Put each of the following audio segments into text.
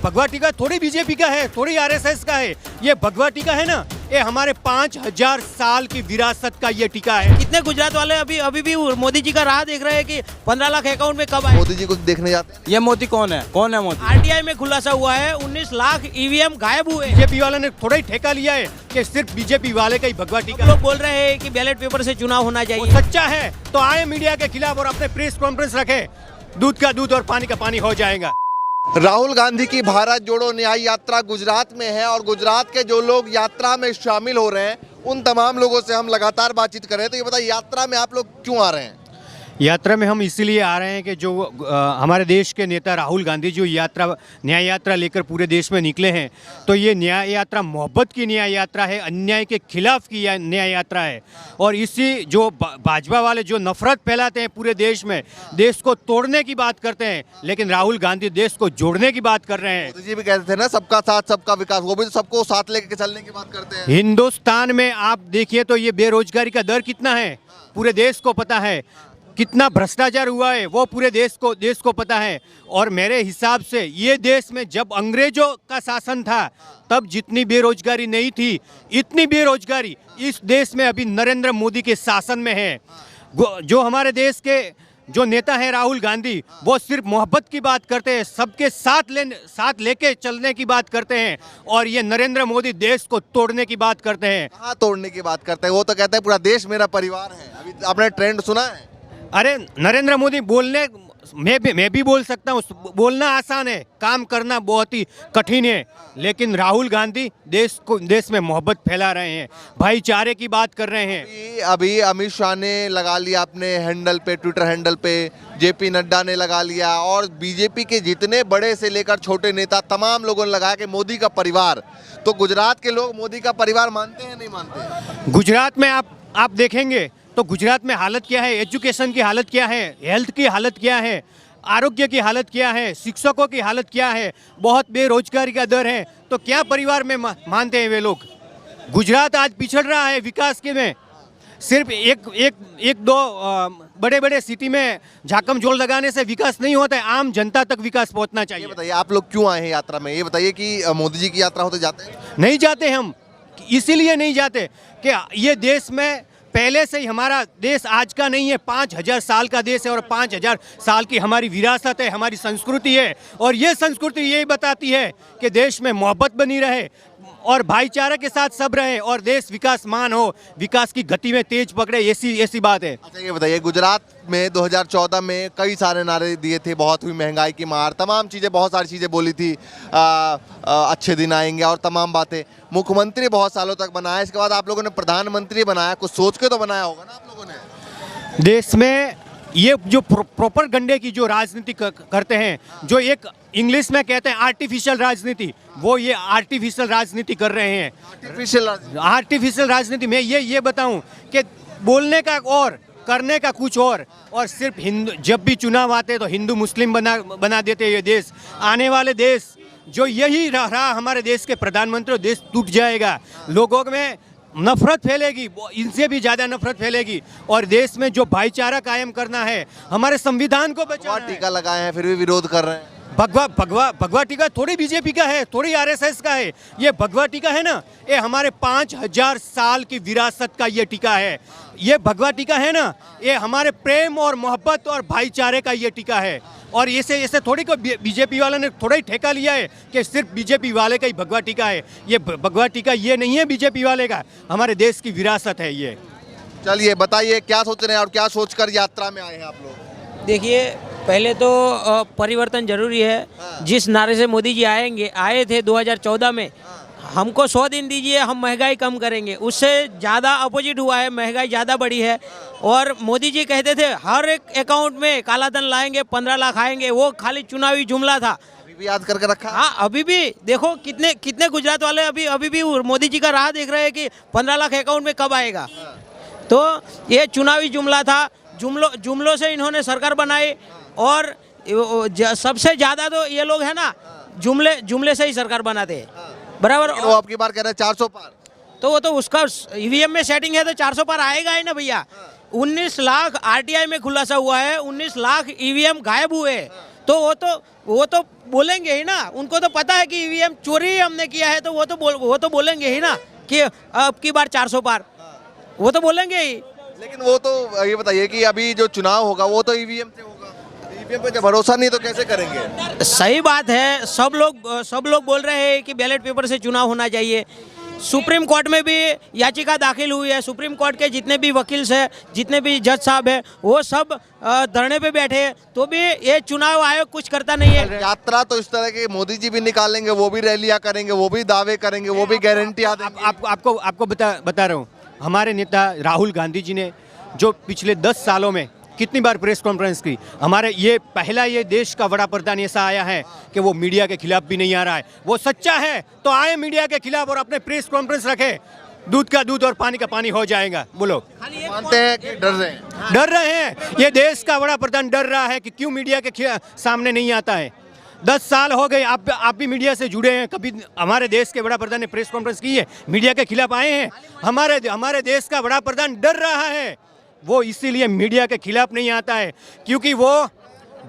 भगवा टीका थोड़ी बीजेपी का है, थोड़ी आरएसएस का है। ये भगवा टीका है ना, ये हमारे 5000 साल की विरासत का ये टीका है। कितने गुजरात वाले अभी भी मोदी जी का राह देख रहे हैं कि 15 लाख अकाउंट में कब आए। मोदी जी को देखने जाते हैं। ये मोदी कौन है मोदी? आरटीआई में खुलासा हुआ है 19 लाख ईवीएम गायब हुए। बीजेपी वाले ने थोड़ा ही ठेका लिया है कि सिर्फ बीजेपी वाले का ही भगवा टीका। लोग बोल रहे हैं कि बैलेट पेपर से चुनाव होना वो चाहिए। सच्चा है तो आए मीडिया के खिलाफ और अपने प्रेस कॉन्फ्रेंस रखे, दूध का दूध और पानी का पानी हो जाएगा। राहुल गांधी की भारत जोड़ो न्याय यात्रा गुजरात में है और गुजरात के जो लोग यात्रा में शामिल हो रहे हैं उन तमाम लोगों से हम लगातार बातचीत कर रहे हैं। तो ये बताइए, यात्रा में आप लोग क्यों आ रहे हैं? यात्रा में हम इसीलिए आ रहे हैं कि जो हमारे देश के नेता राहुल गांधी जो न्याय यात्रा लेकर पूरे देश में निकले हैं, तो ये न्याय यात्रा मोहब्बत की न्याय यात्रा है, अन्याय के खिलाफ की न्याय यात्रा है। और इसी जो भाजपा वाले जो नफरत फैलाते हैं पूरे देश में, देश को तोड़ने की बात करते हैं, लेकिन राहुल गांधी देश को जोड़ने की बात कर रहे हैं। मोदी जी भी कहते थे ना, सबका साथ सबका विकास, वो भी तो सबको साथ लेके चलने की बात करते हैं। हिंदुस्तान में आप देखिए तो ये बेरोजगारी का दर कितना है, पूरे देश को पता है। कितना भ्रष्टाचार हुआ है वो पूरे देश को पता है। और मेरे हिसाब से ये देश में जब अंग्रेजों का शासन था तब जितनी बेरोजगारी नहीं थी, इतनी बेरोजगारी इस देश में अभी नरेंद्र मोदी के शासन में है। जो हमारे देश के जो नेता है राहुल गांधी, वो सिर्फ मोहब्बत की बात करते हैं, सबके साथ लेके चलने की बात करते हैं। और ये नरेंद्र मोदी देश को तोड़ने की बात करते हैं। कहाँ तोड़ने की बात करते हैं? वो तो कहते हैं पूरा देश मेरा परिवार है। अभी आपने ट्रेंड सुना है? अरे नरेंद्र मोदी बोलने मैं भी बोल सकता हूँ, बोलना आसान है, काम करना बहुत ही कठिन है। लेकिन राहुल गांधी देश में मोहब्बत फैला रहे हैं, भाईचारे की बात कर रहे हैं। अभी अमित शाह ने लगा लिया अपने हैंडल पे, ट्विटर हैंडल पे, जेपी नड्डा ने लगा लिया और बीजेपी के जितने बड़े से लेकर छोटे नेता तमाम लोगों ने लगाया कि मोदी का परिवार। तो गुजरात के लोग मोदी का परिवार मानते हैं नहीं मानते? गुजरात में आप देखेंगे तो गुजरात में हालत क्या है, एजुकेशन की हालत क्या है, हेल्थ की हालत क्या है, आरोग्य की हालत क्या है, शिक्षकों की हालत क्या है, बहुत बेरोजगारी का दर है। तो क्या परिवार में मानते हैं वे लोग? गुजरात आज पिछड़ रहा है विकास के में। सिर्फ एक दो बड़े बड़े सिटी में झाकम झोल लगाने से विकास नहीं होता है, आम जनता तक विकास पहुंचना चाहिए। ये बताइए, आप लोग क्यों आए हैं यात्रा में? ये बताइए कि मोदी जी की यात्रा होते जाते हैं? नहीं जाते हम, इसीलिए नहीं जाते कि ये देश में पहले से ही हमारा देश आज का नहीं है, 5000 साल का देश है और 5000 साल की हमारी विरासत है, हमारी संस्कृति है। और ये संस्कृति यही बताती है कि देश में मोहब्बत बनी रहे और भाईचारे के साथ सब रहे और देश विकासमान हो, विकास की गति में तेज पकड़े, ऐसी बात है। अच्छा, ये बताइए, गुजरात में 2014 में कई सारे नारे दिए थे, बहुत हुई महंगाई की मार, तमाम चीज़ें, बहुत सारी चीज़ें बोली थी, अच्छे दिन आएंगे और तमाम बातें। मुख्यमंत्री बहुत सालों तक बनाया, इसके बाद आप लोगों ने प्रधानमंत्री बनाया, कुछ सोच के तो बनाया होगा ना आप लोगों ने? देश में ये जो प्रॉपर गंडे की जो राजनीति करते हैं, जो एक इंग्लिश में कहते हैं आर्टिफिशियल राजनीति, वो ये आर्टिफिशियल राजनीति कर रहे हैं। आर्टिफिशियल राजनीति में ये बताऊं कि बोलने का और करने का कुछ और सिर्फ जब भी चुनाव आते तो हिंदू मुस्लिम बना देते ये देश। आने वाले देश जो यही रहा हमारे देश के प्रधानमंत्री, देश टूट जाएगा, लोगों में नफरत फैलेगी, इनसे भी ज़्यादा नफरत फैलेगी। और देश में जो भाईचारा कायम करना है, हमारे संविधान को बचाना है। टीका लगाए हैं फिर भी विरोध कर रहे हैं। भगवा टीका थोड़ी बीजेपी का है, थोड़ी आरएसएस का है। ये भगवा टीका है ना, ये हमारे 5000 साल की विरासत का ये टीका है। ये भगवा टीका है ना, ये हमारे प्रेम और मोहब्बत और भाईचारे का ये टीका है। और ऐसे थोड़ी को बीजेपी वाले ने थोड़ा ही ठेका लिया है कि सिर्फ बीजेपी वाले का ही भगवा टीका है। ये भगवा टीका ये नहीं है बीजेपी वाले का, हमारे देश की विरासत है ये। चलिए बताइए, क्या सोच रहे हैं और क्या सोचकर यात्रा में आए हैं आप लोग? देखिए, पहले तो परिवर्तन जरूरी है। जिस नारे से मोदी जी आए थे 2014 में, हमको 100 दिन दीजिए, हम महंगाई कम करेंगे, उससे ज़्यादा अपोजिट हुआ है, महंगाई ज़्यादा बढ़ी है। और मोदी जी कहते थे हर एक अकाउंट में काला धन लाएंगे, 15 लाख आएंगे, वो खाली चुनावी जुमला था। अभी भी याद करके रखा? हाँ, अभी भी देखो कितने गुजरात वाले अभी भी मोदी जी का राह देख रहे हैं कि 15 लाख अकाउंट में कब आएगा। तो ये चुनावी जुमला था, जुमलों से इन्होंने सरकार बनाई। और सबसे ज़्यादा तो ये लोग है ना, जुमले से ही सरकार बनाते हैं, बराबर। वो आपकी बार कह रहे हैं 400 पार, तो वो तो उसका ईवीएम में सेटिंग है तो 400 पार आएगा ही ना भैया। 19 लाख आरटीआई में खुलासा हुआ है, 19 लाख ईवीएम गायब हुए। तो वो तो बोलेंगे ही ना। उनको तो पता है कि ईवीएम चोरी हमने किया है, तो वो तो बोलेंगे ही ना कि अब की बार 400 पार, वो तो बोलेंगे ही। लेकिन वो तो ये बताइए कि अभी जो चुनाव होगा वो तो ईवीएम से होगा, ईवीएम पे जब भरोसा नहीं तो कैसे करेंगे? सही बात है, सब लोग बोल रहे हैं कि बैलेट पेपर से चुनाव होना चाहिए। सुप्रीम कोर्ट में भी याचिका दाखिल हुई है। सुप्रीम कोर्ट के जितने भी वकील हैं, जितने भी जज साहब हैं, वो सब धरने पे बैठे हैं, तो भी ये चुनाव आयोग कुछ करता नहीं है। यात्रा तो इस तरह के मोदी जी भी निकालेंगे, वो भी रैलियां करेंगे, वो भी दावे करेंगे, वो भी गारंटियां देंगे। आपको बता रहा हूँ, हमारे नेता राहुल गांधी जी ने जो पिछले 10 सालों में कितनी बार प्रेस कॉन्फ्रेंस की, हमारे ये देश का बड़ा प्रधान ऐसा आया है कि वो मीडिया के खिलाफ भी नहीं आ रहा है। वो सच्चा है तो आए मीडिया के खिलाफ और अपने प्रेस कॉन्फ्रेंस रखे, दूध का दूध और पानी का पानी हो जाएगा। बोलो, मानते हैं कि डर रहे हैं? डर रहे हैं। ये देश का बड़ा प्रधान डर रहा है कि क्यों मीडिया के सामने नहीं आता है। 10 साल हो गए, आप भी मीडिया से जुड़े हैं, कभी हमारे देश के बड़ा प्रधान ने प्रेस कॉन्फ्रेंस की है, मीडिया के खिलाफ आए हैं? हमारे देश का बड़ा प्रधान डर रहा है, वो इसीलिए मीडिया के खिलाफ नहीं आता है, क्योंकि वो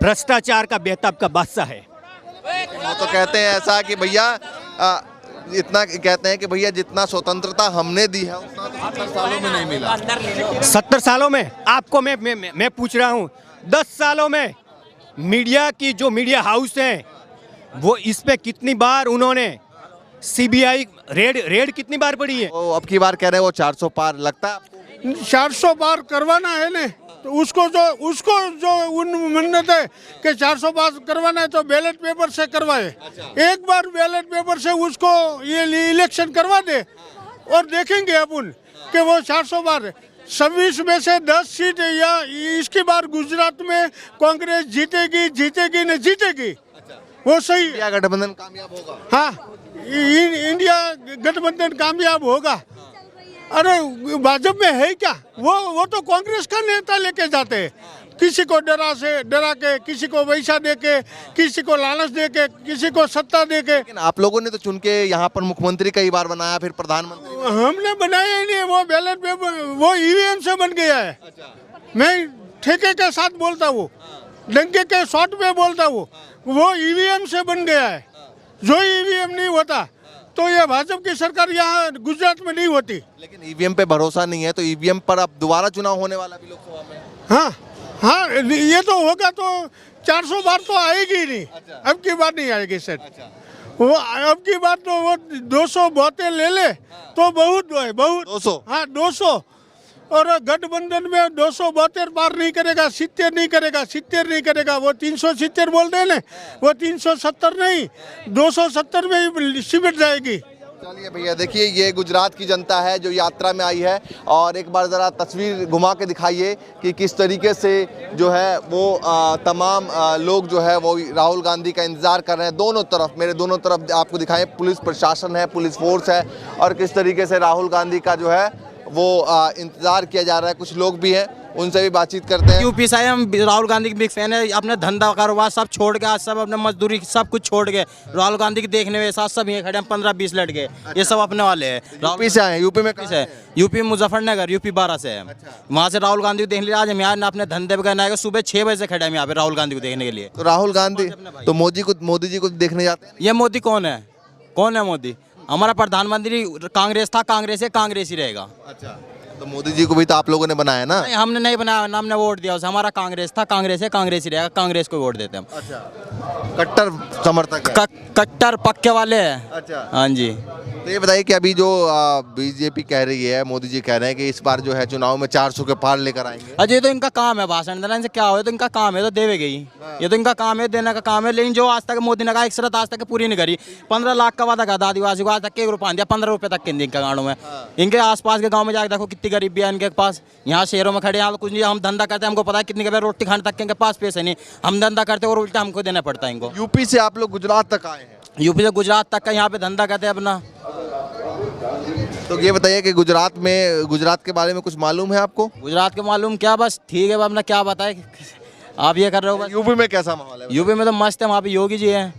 भ्रष्टाचार का बेताब का बादशाह है। वो तो कहते हैं ऐसा कि भैया इतना कहते हैं कि भैया जितना स्वतंत्रता हमने दी है उतना तो 70 सालों में नहीं मिला। 70 सालों में आपको मैं पूछ रहा हूँ, 10 सालों में मीडिया की जो मीडिया हाउस हैं, वो इस पे कितनी बार उन्होंने सीबीआई रेड कितनी बार पड़ी है? वो अब की बार कह रहे हैं वो 400 पार, लगता है आपको? 400 पार करवाना है ना, तो उसको जो उन मन्नत है कि 400 पार करवाना है तो बैलेट पेपर से करवाए। एक बार बैलेट पेपर से उसको ये इलेक्शन करवा दे और देखेंगे अपन कि वो 400 पार 26 में से 10 सीट या इसकी बार गुजरात में कांग्रेस जीतेगी न जीतेगी, वो सही। इंडिया गठबंधन कामयाब होगा? हाँ, इंडिया गठबंधन कामयाब होगा। अरे भाजपा में है क्या? वो तो कांग्रेस का नेता लेके जाते हैं, किसी को डरा के, किसी को पैसा दे के, किसी को लालच दे के, किसी को सत्ता दे के। लेकिन आप लोगों ने तो चुन के यहाँ पर मुख्यमंत्री कई बार बनाया, फिर प्रधानमंत्री। हमने बनाया ही नहीं, वो बैलेट पेपर वो ईवीएम से बन गया है। मैं ठेके के साथ बोलता हूँ, डंके के शॉट पे बोलता हूँ, वो ईवीएम से बन गया है। जो ईवीएम नहीं होता तो ये भाजपा की सरकार यहाँ गुजरात में नहीं होती। लेकिन ईवीएम पे भरोसा नहीं है, तो ईवीएम पर अब दोबारा चुनाव होने वाला भी लोकसभा में। हाँ, ये तो होगा तो 400 बार तो आएगी ही नहीं। अब की बार नहीं आएगी सर। वो अब की बार तो वो 200 बातें ले ले तो बहुत है, बहुत। 200? हाँ, 200। और गठबंधन में 272 पार नहीं करेगा, 70 नहीं करेगा, 70 नहीं करेगा। वो 370 बोलते हैं ना, वो 370 नहीं, 270 में ही सिमट जाएगी। चलिए भैया, देखिए ये गुजरात की जनता है जो यात्रा में आई है, और एक बार ज़रा तस्वीर घुमा के दिखाइए कि किस तरीके से जो है वो तमाम लोग जो है वो राहुल गांधी का इंतज़ार कर रहे हैं। दोनों तरफ, मेरे दोनों तरफ आपको दिखाएं, पुलिस प्रशासन है, पुलिस फोर्स है, और किस तरीके से राहुल गांधी का जो है वो इंतज़ार किया जा रहा है। कुछ लोग भी हैं, उनसे भी बातचीत करते हैं। यूपी से हम राहुल गांधी के बिग फैन है। अपने धंधा कारोबार सब छोड़ के, आज सब अपने मजदूरी सब कुछ छोड़ के राहुल गांधी के देखने में साथ सब ये खड़े हैं। 15-20 लड़के ये सब अपने वाले हैं। यूपी से आए? यूपी में कहाँ से? यूपी मुजफ्फरनगर, यूपी 12 से है। वहाँ से राहुल गांधी को देखने आज हम यहाँ अपने धंधे पे करना है। सुबह 6 बजे से खड़े हैं यहाँ पे राहुल गांधी को देखने के लिए। तो राहुल गांधी तो मोदी जी को देखने जाते हैं? ये मोदी कौन है? कौन है मोदी? हमारा प्रधानमंत्री कांग्रेस था, कांग्रेस ही रहेगा। अच्छा, तो मोदी जी को भी तो आप लोगों ने बनाया ना? नहीं, हमने नहीं बनाया, हमने वोट दिया उसे। हमारा कांग्रेस था, कांग्रेस ही रहेगा, कांग्रेस को वोट देते हम। अच्छा, कट्टर समर्थक है? कट्टर पक्के वाले हैं। अच्छा, हाँ जी। तो ये बताइए कि अभी जो बीजेपी कह रही है, मोदी जी कह रहे हैं कि इस बार जो है चुनाव में 400 के पार लेकर आएंगे। अजय, तो इनका काम है भाषण देना, इनसे क्या हो, तो इनका काम है, तो देवेगा ही। ये तो इनका काम है, देने का काम है। लेकिन जो आज तक मोदी ने कहा, एक शर्त आज तक पूरी नहीं करी। 15 लाख का वादा कहा आदिवासी को, आज तक 1 रुपया दिया। 15 रुपये तक के इनके गाँव में, इनके आसपास के गाँव में जाकर देखो कितनी गरीबी है इनके पास। यहाँ शहरों में खड़े, यहाँ कुछ नहीं। हम धंधा करते हैं, हमको पता है कितनी का रोटी खाने तक के इनके पास पैसे नहीं। हम धंधा करते और उल्टा हमको देना पड़ता है इनको। यूपी से आप लोग गुजरात तक आए हैं? यूपी से गुजरात तक का यहाँ पे धंधा करते हैं अपना। तो ये बताइए कि गुजरात के बारे में कुछ मालूम है आपको? गुजरात के मालूम क्या, बस ठीक है, अपना क्या बताए। आप ये कर रहे हो बस। यूपी में कैसा माहौल है? यूपी में तो मस्त है, वहाँ पे योगी जी हैं।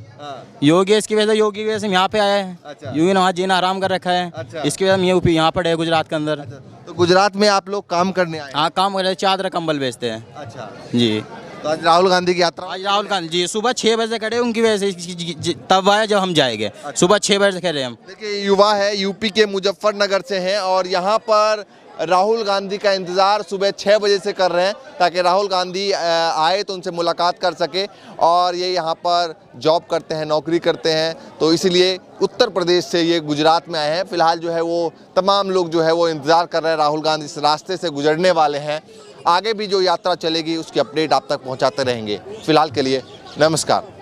योगी इसकी वजह से, योगी की वजह से हम यहाँ पे आए हैं। अच्छा। योगी ने वहाँ जीना आराम कर रखा है। अच्छा। इसकी वजह से हम यूपी यहाँ पर है, गुजरात के अंदर। तो गुजरात में आप लोग काम करने आए? हाँ, काम कर रहे हैं, चादर कंबल बेचते हैं। अच्छा, जी। तो आज राहुल गांधी की यात्रा आज राहुल गांधी जी सुबह 6 बजे खड़े, उनकी वजह से तब आए जब हम जाएंगे। सुबह 6 बजे खड़े हम। देखिए युवा है, यूपी के मुजफ्फरनगर से हैं और यहाँ पर राहुल गांधी का इंतज़ार सुबह 6 बजे से कर रहे हैं ताकि राहुल गांधी आए तो उनसे मुलाकात कर सके। और ये यहाँ पर जॉब करते हैं, नौकरी करते हैं, तो इसीलिए उत्तर प्रदेश से ये गुजरात में आए हैं। फिलहाल जो है वो तमाम लोग जो है वो इंतज़ार कर रहे हैं, राहुल गांधी इस रास्ते से गुजरने वाले हैं। आगे भी जो यात्रा चलेगी उसकी अपडेट आप तक पहुँचाते रहेंगे। फिलहाल के लिए नमस्कार।